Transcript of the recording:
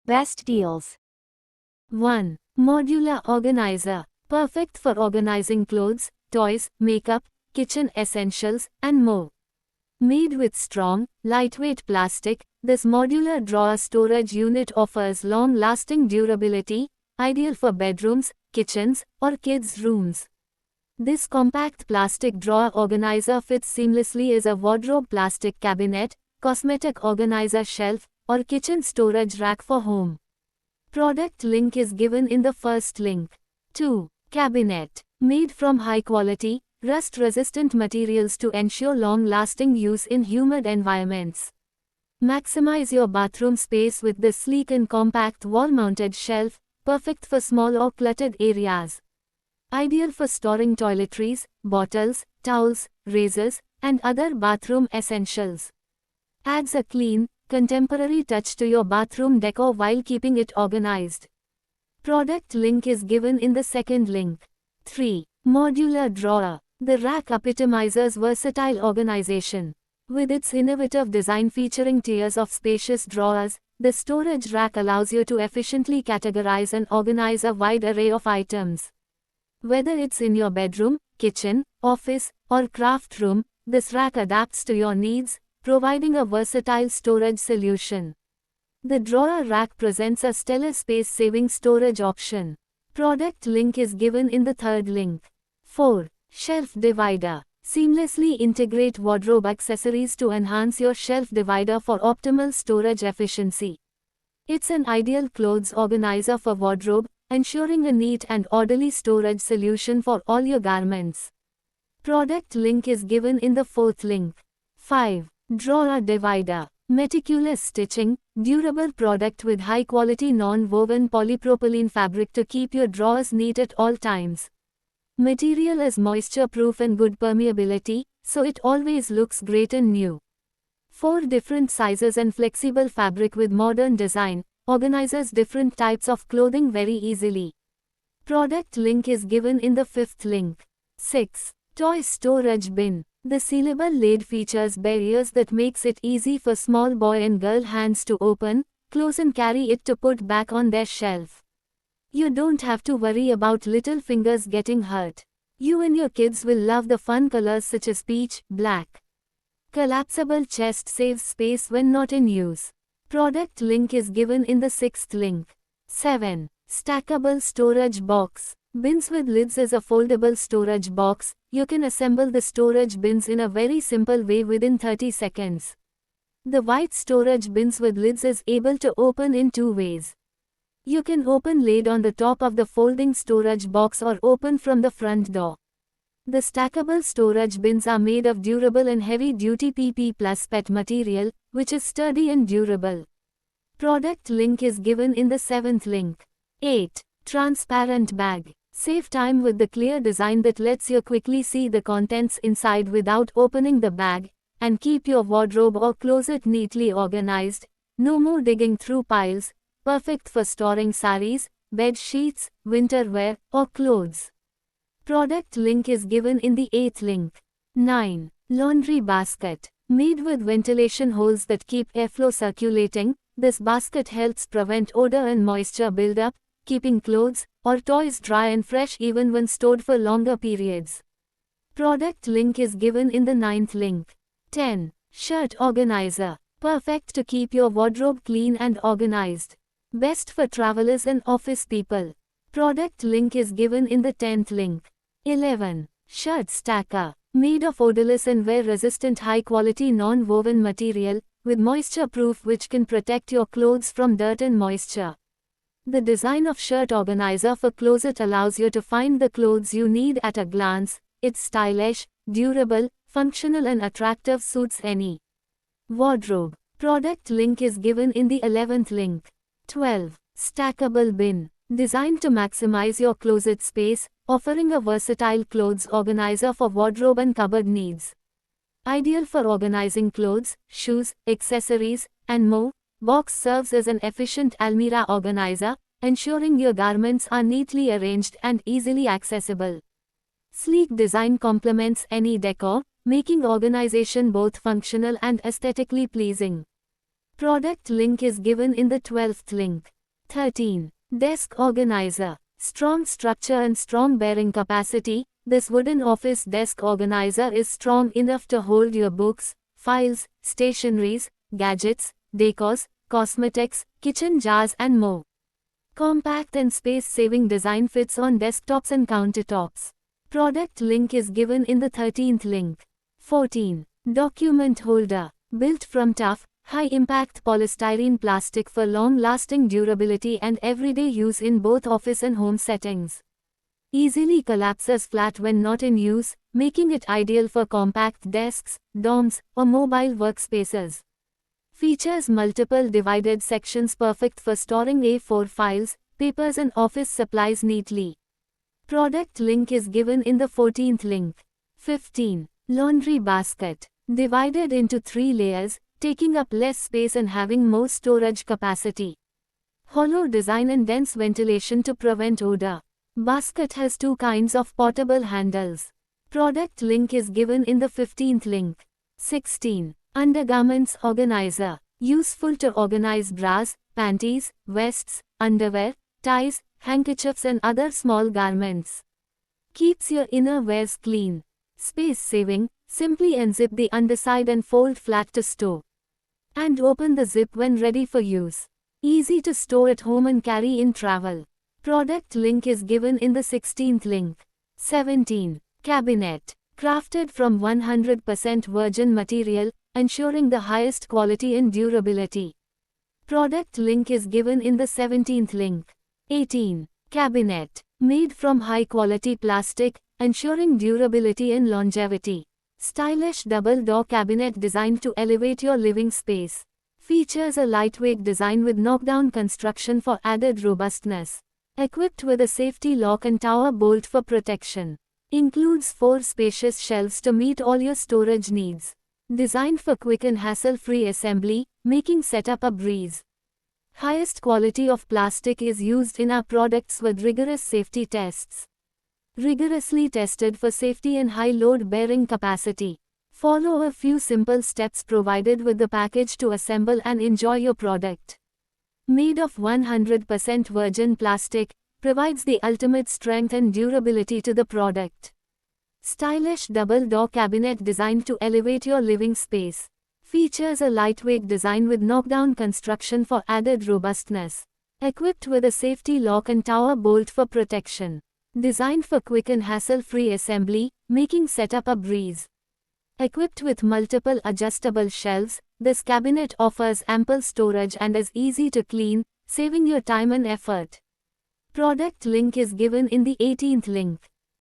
Best deals. 1. Modular organizer. Perfect for organizing clothes, toys, makeup, kitchen essentials, and more. Made with strong, lightweight plastic, this modular drawer storage unit offers long-lasting durability, ideal for bedrooms, kitchens, or kids' rooms. This compact plastic drawer organizer fits seamlessly as a wardrobe plastic cabinet, cosmetic organizer shelf, or kitchen storage rack for home. Product link is given in the first link. 2. Cabinet. Made from high-quality, rust-resistant materials to ensure long-lasting use in humid environments. Maximize your bathroom space with this sleek and compact wall-mounted shelf, perfect for small or cluttered areas. Ideal for storing toiletries, bottles, towels, razors, and other bathroom essentials. Adds a clean, contemporary touch to your bathroom decor while keeping it organized. Product link is given in the second link. 3. Modular drawer. The rack epitomizes versatile organization. With its innovative design featuring tiers of spacious drawers, the storage rack allows you to efficiently categorize and organize a wide array of items. Whether it's in your bedroom, kitchen, office, or craft room, this rack adapts to your needs, providing a versatile storage solution. The drawer rack presents a stellar space-saving storage option. Product link is given in the third link. 4. Shelf divider. Seamlessly integrate wardrobe accessories to enhance your shelf divider for optimal storage efficiency. It's an ideal clothes organizer for wardrobe, ensuring a neat and orderly storage solution for all your garments. Product link is given in the fourth link. 5. Drawer divider. Meticulous stitching, durable product with high-quality non-woven polypropylene fabric to keep your drawers neat at all times. Material is moisture-proof and good permeability, so it always looks great and new. 4 different sizes and flexible fabric with modern design, organizes different types of clothing very easily. Product link is given in the fifth link. 6. Toy storage bin. The sealable lid features barriers that makes it easy for small boy and girl hands to open, close and carry it to put back on their shelf. You don't have to worry about little fingers getting hurt. You and your kids will love the fun colors such as peach, black. Collapsible chest saves space when not in use. Product link is given in the sixth link. 7. Stackable storage box. Bins with lids is a foldable storage box. You can assemble the storage bins in a very simple way within 30 seconds. The white storage bins with lids is able to open in 2 ways. You can open lid on the top of the folding storage box or open from the front door. The stackable storage bins are made of durable and heavy-duty PP plus PET material, which is sturdy and durable. Product link is given in the 7th link. 8. Transparent bag. Save time with the clear design that lets you quickly see the contents inside without opening the bag, and keep your wardrobe or closet neatly organized. No more digging through piles. Perfect for storing saris, bed sheets, winter wear, or clothes. Product link is given in the 8th link. 9. Laundry basket. Made with ventilation holes that keep airflow circulating, this basket helps prevent odor and moisture buildup, keeping clothes or toys dry and fresh even when stored for longer periods. Product link is given in the 9th link. 10. Shirt organizer. Perfect to keep your wardrobe clean and organized. Best for travelers and office people. Product link is given in the 10th link. 11. Shirt stacker. Made of odorless and wear-resistant high-quality non-woven material, with moisture-proof which can protect your clothes from dirt and moisture. The design of shirt organizer for closet allows you to find the clothes you need at a glance. It's stylish, durable, functional and attractive, suits any wardrobe. Product link is given in the 11th link. 12. Stackable bin. Designed to maximize your closet space, offering a versatile clothes organizer for wardrobe and cupboard needs. Ideal for organizing clothes, shoes, accessories, and more, box serves as an efficient almirah organizer, ensuring your garments are neatly arranged and easily accessible. Sleek design complements any decor, making organization both functional and aesthetically pleasing. Product link is given in the 12th link. 13. Desk organizer. Strong structure and strong bearing capacity. This wooden office desk organizer is strong enough to hold your books, files, stationeries, gadgets, decors, cosmetics, kitchen jars and more. Compact and space-saving design fits on desktops and countertops. Product link is given in the 13th link. 14. Document holder. Built from tough, high-impact polystyrene plastic for long-lasting durability and everyday use in both office and home settings. Easily collapses flat when not in use, making it ideal for compact desks, dorms, or mobile workspaces. Features multiple divided sections perfect for storing A4 files, papers and office supplies neatly. Product link is given in the 14th link. 15. Laundry basket. Divided into 3 layers, taking up less space and having more storage capacity. Hollow design and dense ventilation to prevent odor. Basket has 2 kinds of portable handles. Product link is given in the 15th link. 16. Undergarments organizer. Useful to organize bras, panties, vests, underwear, ties, handkerchiefs and other small garments. Keeps your inner wears clean. Space saving. Simply unzip the underside and fold flat to store. And open the zip when ready for use. Easy to store at home and carry in travel. Product link is given in the 16th link. 17. Cabinet. Crafted from 100% virgin material, ensuring the highest quality and durability. Product link is given in the 17th link. 18. Cabinet. Made from high-quality plastic, ensuring durability and longevity. Stylish double-door cabinet designed to elevate your living space. Features a lightweight design with knockdown construction for added robustness. Equipped with a safety lock and tower bolt for protection. Includes 4 spacious shelves to meet all your storage needs. Designed for quick and hassle-free assembly, making setup a breeze. Highest quality of plastic is used in our products with rigorous safety tests. Rigorously tested for safety and high load bearing capacity. Follow a few simple steps provided with the package to assemble and enjoy your product. Made of 100% virgin plastic, provides the ultimate strength and durability to the product. Stylish double-door cabinet designed to elevate your living space. Features a lightweight design with knockdown construction for added robustness. Equipped with a safety lock and tower bolt for protection. Designed for quick and hassle-free assembly, making setup a breeze. Equipped with multiple adjustable shelves, this cabinet offers ample storage and is easy to clean, saving your time and effort. Product link is given in the 18th link.